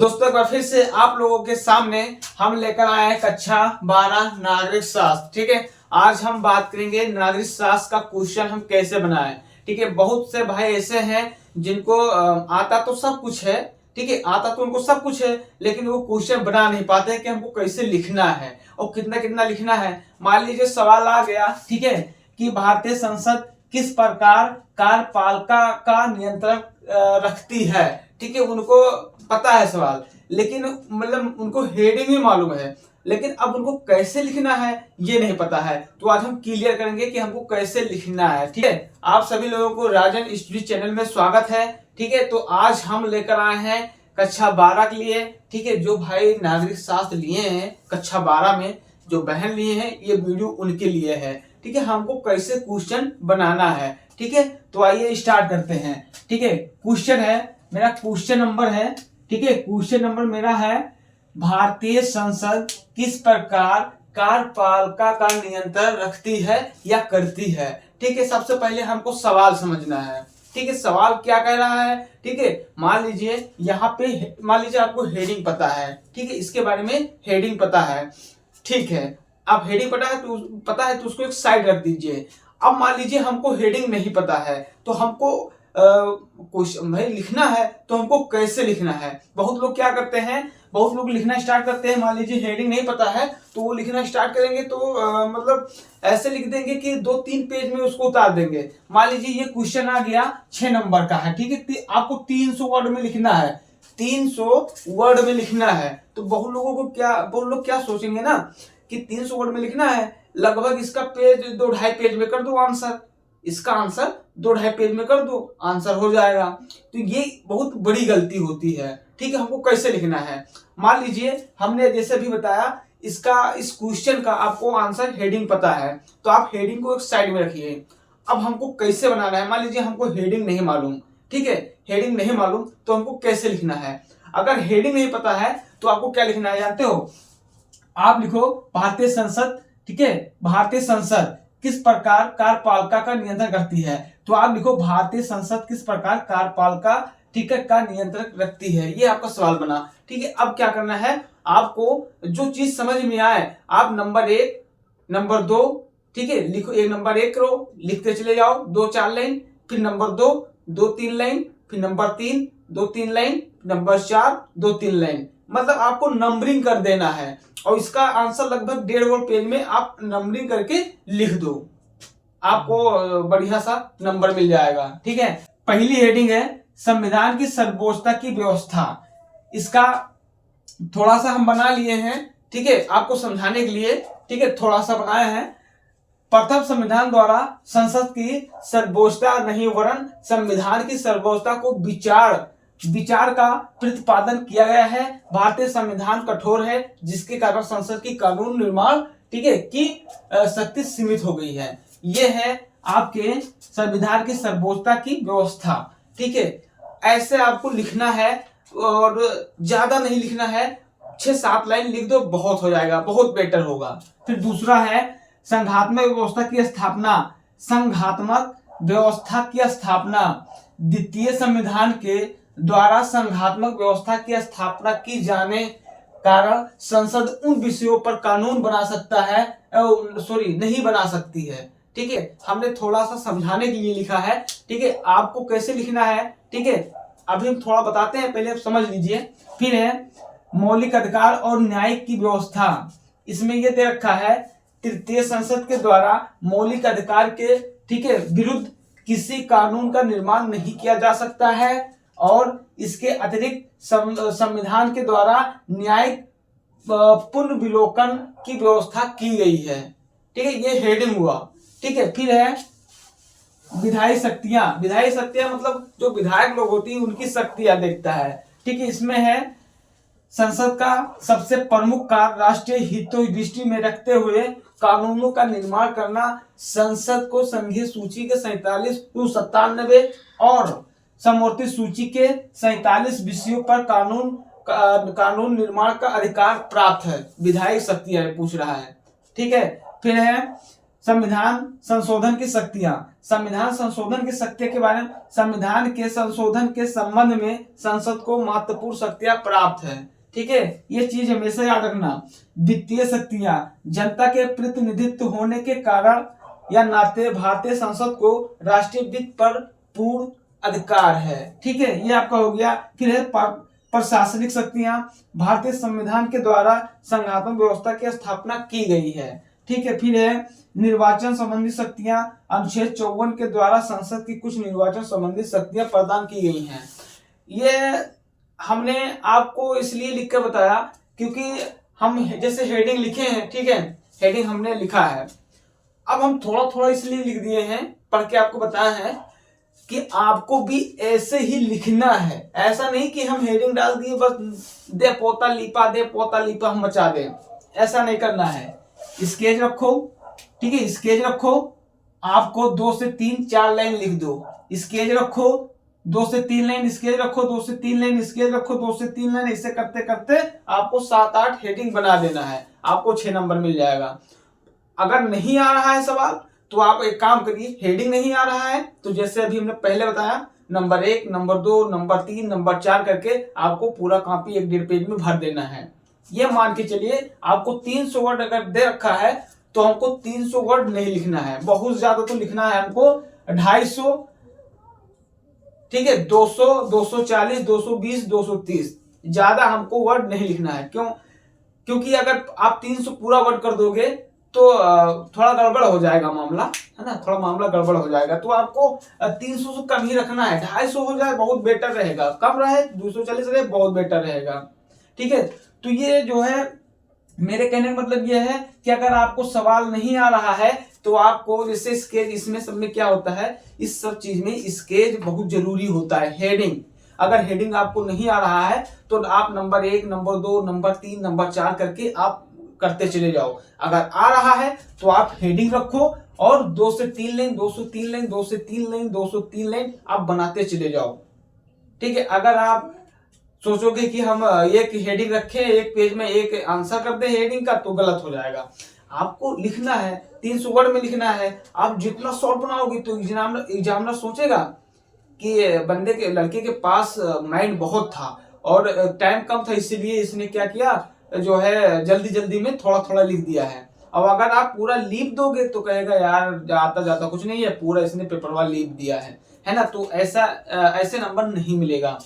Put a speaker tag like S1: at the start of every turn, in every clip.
S1: दोस्तों एक बार फिर से आप लोगों के सामने हम लेकर आए हैं कक्षा 12 नागरिक शास्त्र। ठीक है, आज हम बात करेंगे नागरिक शास्त्र का क्वेश्चन हम कैसे बनाएं। ठीक है, बहुत से भाई ऐसे हैं जिनको आता तो सब कुछ है। ठीक है, आता तो उनको सब कुछ है, लेकिन वो क्वेश्चन बना नहीं पाते कि हमको कैसे लिखना है और कितना कितना लिखना है। मान लीजिए सवाल आ गया, ठीक है, कि भारतीय संसद किस प्रकार कार्यपालिका का नियंत्रण रखती है। ठीक है, उनको पता है सवाल, लेकिन मतलब उनको हेडिंग भी मालूम है, लेकिन अब उनको कैसे लिखना है ये नहीं पता है। तो आज हम क्लियर करेंगे कि हमको कैसे लिखना है। ठीक है, आप सभी लोगों को राजन स्टडी चैनल में स्वागत है। ठीक है, तो आज हम लेकर आए हैं कक्षा 12 के लिए। ठीक है, जो भाई नागरिक शास्त्र लिए हैं कक्षा 12 में, जो बहन लिए हैं, ये वीडियो उनके लिए है। ठीक है, हमको कैसे क्वेश्चन बनाना है। ठीक है, तो आइए स्टार्ट करते हैं। ठीक है, क्वेश्चन है मेरा, क्वेश्चन नंबर है, ठीक है, क्वेश्चन नंबर मेरा है, भारतीय संसद किस प्रकार कार्यपालिका का नियंत्रण रखती है या करती है। ठीक है, सबसे पहले हमको सवाल समझना है। ठीक है, सवाल क्या कह रहा है। ठीक है, मान लीजिए यहाँ पे, मान लीजिए आपको हेडिंग पता है। ठीक है, इसके बारे में हेडिंग पता है। ठीक है, आप हेडिंग पता है तो उसको एक साइड रख दीजिए। अब मान लीजिए हमको हेडिंग नहीं पता है, तो हमको क्वेश्चन भाई लिखना है, तो हमको कैसे लिखना है। बहुत लोग क्या करते हैं, बहुत लोग लिखना स्टार्ट करते हैं, मान लीजिए हेडिंग नहीं पता है तो वो लिखना स्टार्ट करेंगे तो मतलब ऐसे लिख देंगे कि 2-3 पेज में उसको उतार देंगे। मान लीजिए ये क्वेश्चन आ गया 6 नंबर का है। ठीक है, आपको 300 वर्ड में लिखना है, 300 वर्ड में लिखना है। तो बहुत लोग क्या सोचेंगे ना कि 300 वर्ड में लिखना है, लगभग इसका पेज 2-2.5 पेज में कर दो आंसर, इसका आंसर 2-2.5 पेज में कर दो, आंसर हो जाएगा। तो ये बहुत बड़ी गलती होती है। ठीक है, हमको कैसे लिखना है, मान लीजिए हमने जैसे भी बताया, इस क्वेश्चन का आपको आंसर हेडिंग पता है, तो आप हेडिंग को एक साइड में रखिए। अब हमको कैसे बनाना है, मान लीजिए हमको हेडिंग नहीं मालूम। ठीक है, हेडिंग नहीं मालूम तो हमको कैसे लिखना है। अगर हेडिंग नहीं पता है तो आपको क्या लिखना है जानते हो, आप लिखो भारतीय संसद। ठीक है, भारतीय संसद किस प्रकार कार्यपालिका का नियंत्रण करती है। तो आप लिखो भारतीय संसद किस प्रकार कार्यपालिका, ठीक है, का नियंत्रण रखती है। ये आपका सवाल बना। ठीक है, अब क्या करना है, आपको जो चीज समझ में आए आप नंबर 1 नंबर 2, ठीक है, लिखो। एक नंबर 1 करो, लिखते चले जाओ 2-4 लाइन, फिर नंबर 2 2-3 लाइन, फिर नंबर 3 2-3 लाइन, नंबर 4 2-3 लाइन। मतलब आपको नंबरिंग कर देना है और इसका आंसर लगभग 1.5 पेज में आप नंबरिंग करके लिख दो, आपको बढ़िया सा नंबर मिल जाएगा। ठीक है, पहली हेडिंग है संविधान की सर्वोच्चता की व्यवस्था। इसका थोड़ा सा हम बना लिए हैं, ठीक है, आपको समझाने के लिए। ठीक है, थोड़ा सा बनाए हैं। प्रथम, संविधान द्वारा संसद की सर्वोच्चता नहीं वरन संविधान की सर्वोच्चता को विचार का प्रतिपादन किया गया है। भारतीय संविधान कठोर है, जिसके कारण संसद की कानून निर्माण, ठीक है, की शक्ति सीमित हो गई है। ये है आपके संविधान की सर्वोच्चता की व्यवस्था। ठीक है, ऐसे आपको लिखना है और ज्यादा नहीं लिखना है, 6-7 लाइन लिख दो, बहुत हो जाएगा, बहुत बेटर होगा। फिर दूसरा है संघात्मक व्यवस्था की स्थापना। संघात्मक व्यवस्था की स्थापना, द्वितीय संविधान के द्वारा संघात्मक व्यवस्था की स्थापना की जाने कारण संसद उन विषयों पर कानून बना सकता है, नहीं बना सकती है। ठीक है, हमने थोड़ा सा समझाने के लिए लिखा है। ठीक है, आपको कैसे लिखना है, ठीक है, अभी हम थोड़ा बताते हैं, पहले आप समझ लीजिए। फिर है मौलिक अधिकार और न्यायिक की व्यवस्था। इसमें यह दे रखा है तृतीय संसद के द्वारा मौलिक अधिकार के, ठीक है, विरुद्ध किसी कानून का निर्माण नहीं किया जा सकता है और इसके अतिरिक्त संविधान के द्वारा न्यायिक पुनर्विलोकन की व्यवस्था की गई है। ठीक है, ये हेडिंग हुआ। ठीक है, फिर है विधायी शक्तियां। विधायी शक्तियां मतलब जो विधायक लोग होती है उनकी शक्तियां देखता है। ठीक है, इसमें है संसद का सबसे प्रमुख कार्य राष्ट्रीय हितों दृष्टि में रखते हुए कानूनों का निर्माण करना। संसद को संघीय सूची के 47-97 और समवर्ती सूची के 47 विषयों पर कानून निर्माण का अधिकार प्राप्त है। विधायी शक्तियां पूछ रहा है। ठीक है, फिर है संविधान संशोधन की शक्तियां, संविधान संशोधन की शक्तियों के बारे में, संविधान के संशोधन के संबंध में संसद को महत्वपूर्ण शक्तियां प्राप्त है। ठीक है, ये चीज हमेशा याद रखना। वित्तीय शक्तियां, जनता के प्रतिनिधित्व होने के कारण या नाते भारतीय संसद को राष्ट्रीय वित्त पर पूर्ण अधिकार है। ठीक है, ये आपका हो गया। फिर है प्रशासनिक शक्तियां, भारतीय संविधान के द्वारा संघात्मक व्यवस्था की स्थापना की गई है। ठीक है, फिर है निर्वाचन संबंधी शक्तियां, अनुच्छेद 54 के द्वारा संसद की कुछ निर्वाचन संबंधी शक्तियां प्रदान की गई हैं। ये हमने आपको इसलिए लिख कर बताया क्योंकि हम जैसे हेडिंग लिखे हैं, ठीक है, हेडिंग हमने लिखा है, अब हम थोड़ा थोड़ा इसलिए लिख दिए हैं, पढ़ के आपको बताया है कि आपको भी ऐसे ही लिखना है। ऐसा नहीं कि हम हेडिंग डाल दिए बस दे पोता लीपा हम मचा दे, ऐसा नहीं करना है। स्केच रखो, ठीक है, स्केच रखो, आपको 2 से 3 4 लाइन लिख दो। स्केच रखो, 2 से 3 लाइन स्केच रखो, 2 से 3 लाइन स्केच रखो, 2 से 3 लाइन, ऐसे करते करते आपको 7-8 हेडिंग बना देना है, आपको 6 नंबर मिल जाएगा। अगर नहीं आ रहा है सवाल तो आप एक काम करिए, हेडिंग नहीं आ रहा है तो जैसे अभी हमने पहले बताया, नंबर 1, नंबर 2, नंबर 3, नंबर 4 करके आपको पूरा कॉपी 1-1.5 पेज में भर देना है। ये मान के चलिए आपको 300 वर्ड अगर दे रखा है तो हमको 300 वर्ड नहीं लिखना है, बहुत ज्यादा तो लिखना है हमको 250, ठीक है, 200, 240, 220, 230, ज्यादा हमको वर्ड नहीं लिखना है। क्यों? क्योंकि अगर आप 300 पूरा वर्ड कर दोगे तो थोड़ा गड़बड़ हो जाएगा मामला, है ना, थोड़ा मामला गड़बड़ हो जाएगा। तो आपको 300 से कम ही रखना है, 250 हो जाए बहुत बेटर रहेगा, कम रहे 240 रहे बहुत बेटर रहेगा। ठीक है, तो ये जो है मेरे कहने का मतलब ये है कि अगर आपको सवाल नहीं आ रहा है तो आपको जैसे स्केच, इसमें सब में क्या होता है, इस सब चीज में स्केच बहुत जरूरी होता है। हेडिंग, अगर हेडिंग आपको नहीं आ रहा है तो आप नंबर 1, नंबर 2, नंबर 3, नंबर 4 करके आप करते चले जाओ। अगर आ रहा है तो आप हेडिंग रखो और 2 से 3 लाइन, 2 से 3 लाइन, 2 से 3 लाइन, 2 से 3 लाइन आप बनाते चले जाओ। ठीक है, अगर आप सोचोगे कि हम एक हेडिंग रखें, एक पेज में एक आंसर कर दे हेडिंग का, तो गलत हो जाएगा। आपको लिखना है 300 वर्ड में लिखना है। आप जितना शॉर्ट बनाओगे तो एग्जामिनर सोचेगा कि बंदे के, लड़के के पास माइंड बहुत था और टाइम कम था, इसीलिए इसने क्या किया, जो है जल्दी जल्दी में थोड़ा थोड़ा लिख दिया है। और अगर आप पूरा लीप दोगे तो कहेगा यार आता जाता कुछ नहीं है, पूरा इसने पेपरवा लीप दिया है ना। तो ऐसे नंबर नहीं मिलेगा।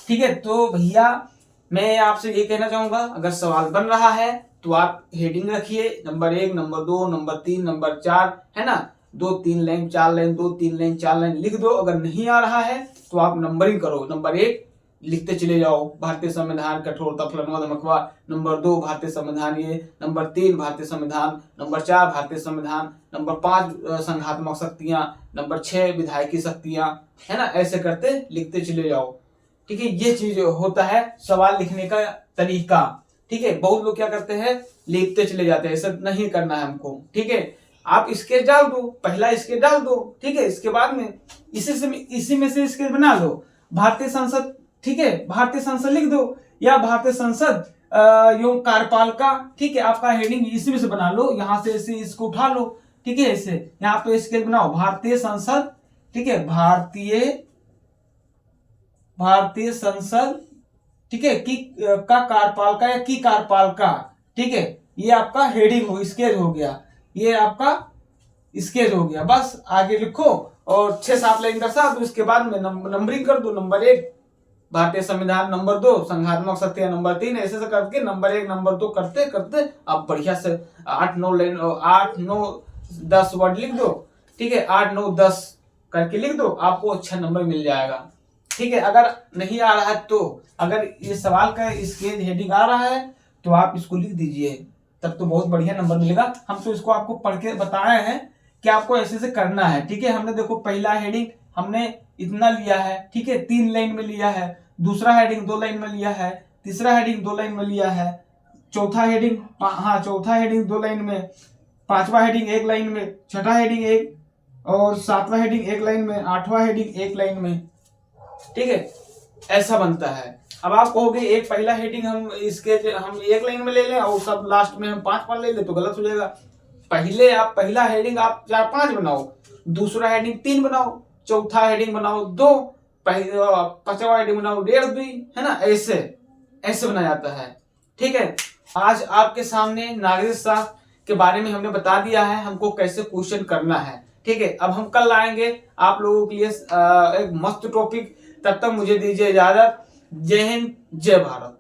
S1: ठीक है, तो भैया मैं आपसे ये कहना चाहूंगा, अगर सवाल बन रहा है तो आप हेडिंग रखिए, नंबर 1, नंबर 2, नंबर 3, नंबर 4, है ना, 2-3 लाइन, 4 लाइन, 2-3 लाइन, 4 लाइन लिख दो। अगर नहीं आ रहा है तो आप नंबरिंग करो, नंबर 1 लिखते चले जाओ, भारतीय संविधान कठोरता फलनवा धमकवा, नंबर 2 भारतीय संविधान ये, नंबर 3 भारतीय संविधान, नंबर 4 भारतीय संविधान, नंबर 5 संघात्मक शक्तियां, नंबर 6 विधायकी शक्तियां, है ना, ऐसे करते लिखते चले जाओ। ठीक है, ये चीज होता है सवाल लिखने का तरीका। ठीक है, बहुत लोग क्या करते हैं, लिखते चले जाते हैं, ऐसा नहीं करना है हमको। ठीक है, आप स्केच डाल दो, पहला स्केच डाल दो, ठीक है, इसके बाद में इसी में से स्केच बना लो, भारतीय संसद, ठीक है, भारतीय संसद लिख दो या भारतीय संसद यो कार्यपालिका, ठीक है, आपका हेडिंग इसी में से बना लो, यहां से इसे इसको उठा लो, ठीक है, इसे यहाँ पे स्केच बनाओ, भारतीय संसद, ठीक है, भारतीय संसद, ठीक है, की का कार्यपालिका या की कार्यपालिका, ठीक है, ये आपका हेडिंग हो, स्केच हो गया, ये आपका स्केच हो गया। बस आगे लिखो और 6-7 लाइन दर्शा दो, इसके बाद में नंबरिंग कर दो, नंबर 1 भारतीय संविधान, नंबर 2 संघात्मक शक्तियां, नंबर 3, ऐसे से करके नंबर 1, नंबर 2 करते करते आप बढ़िया से 8-9 लाइन, 8-9-10 वर्ड लिख दो। ठीक है, 8-9-10 करके लिख दो, आपको अच्छा नंबर मिल जाएगा। ठीक है, अगर नहीं आ रहा है तो, अगर ये सवाल का स्केच हेडिंग आ रहा है तो आप इसको लिख दीजिए, तब तो बहुत बढ़िया नंबर मिलेगा। हम तो इसको आपको पढ़ के बताए हैं कि आपको ऐसे से करना है। ठीक है, हमने देखो पहला हेडिंग हमने इतना लिया है, ठीक है, 3 लाइन में लिया है, दूसरा हेडिंग 2 लाइन में लिया है, तीसरा हेडिंग 2 लाइन में लिया है, चौथा हेडिंग 2 लाइन में, 5वां हेडिंग 1 लाइन में, छठा हेडिंग 1 और 7वां हेडिंग 1 लाइन में, 8वां हेडिंग 1 लाइन में। ठीक है, ऐसा बनता है। अब आप कहोगे एक पहला हेडिंग हम 1 लाइन में ले लें और सब लास्ट में हम 5 ले लें तो गलत हो जाएगा। पहले आप पहला हेडिंग आप 4-5 बनाओ, दूसरा हेडिंग 3 बनाओ, चौथा हेडिंग बनाओ 2, पांचवा हेडिंग बनाओ 1.5-2, है ना, ऐसे ऐसे बनाया जाता है। ठीक है, आज आपके सामने नागरिक शास्त्र के बारे में हमने बता दिया है, हमको कैसे क्वेश्चन करना है। ठीक है, अब हम कल लाएंगे आप लोगों के लिए एक मस्त टॉपिक। तब तक मुझे दीजिए इजाजत। जय हिंद, जय भारत।